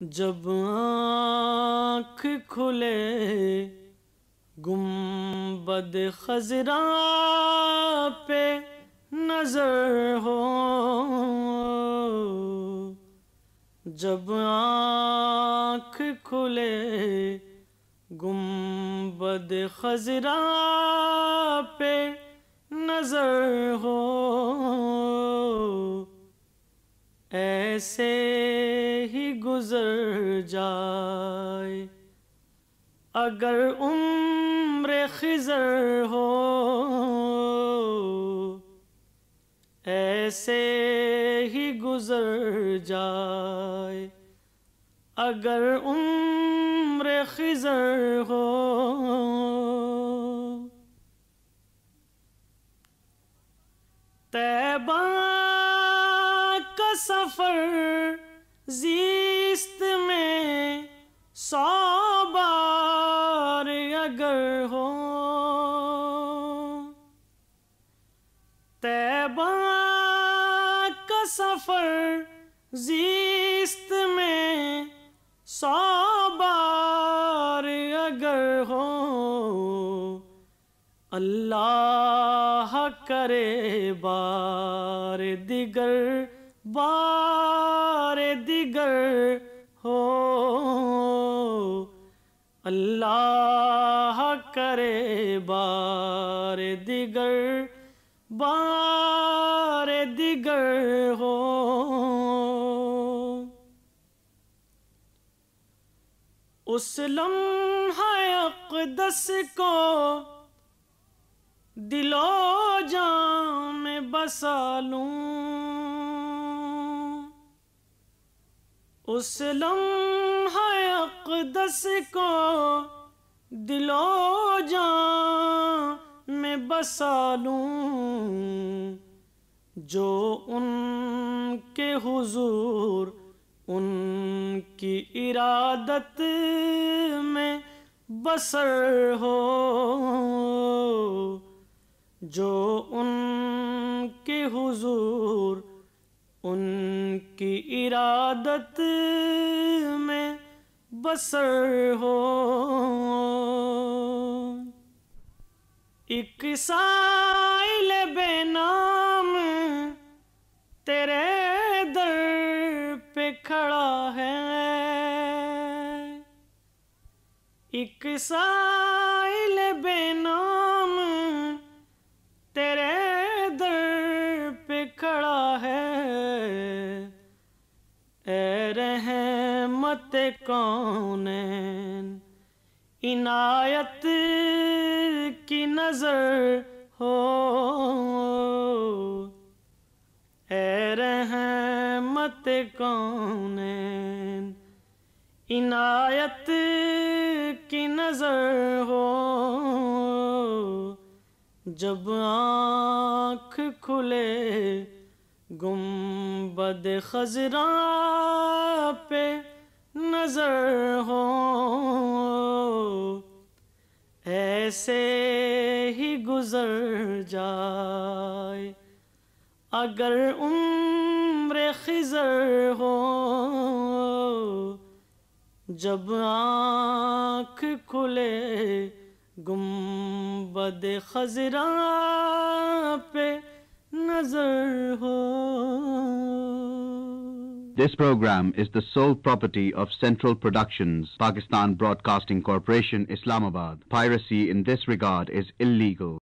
جب آنکھ کھلے گنبد خضرا پہ نظر ہو، جب آنکھ کھلے گنبد خضرا پہ نظر ہو، ایسے ہی گزر جائے اگر عمر خضر ہو، ایسے ہی گزر جائے اگر عمر خضر ہو۔ طیبہ کا سفر زیست میں 100 بار اگر ہو، طیبہ کا سفر زیست میں 100 بار اگر ہو، اللہ کرے بار دیگر بار دیگر ہو، اللہ کرے بار دیگر بار دیگر ہو۔ اس لمحہ اقدس کو دل و جان میں بسا لوں، اس لمحہ اقدس کو دل و جان میں بسا لوں، جو ان کے حضور ان کی ارادت میں بسر ہو، جو ان کے حضور ان کی ارادت میں بسر ہو۔ ایک سائل بے نام تیرے در پہ کھڑا ہے، ایک سائل بے نام تیرے در پہ کھڑا ہے، اے رحمت کونین عنایت کی نظر ہو، اے رحمت کونین عنایت کی نظر ہو، جب آنکھ کھلے گنبد خضرا پہ نظر ہو، ایسے ہی گزر جائے اگر عمر خضر ہو، جب آنکھ کھلے گنبد خضرا پہ نظر ہو۔ This program is the sole property of Central Productions, Pakistan Broadcasting Corporation, Islamabad. Piracy in this regard is illegal.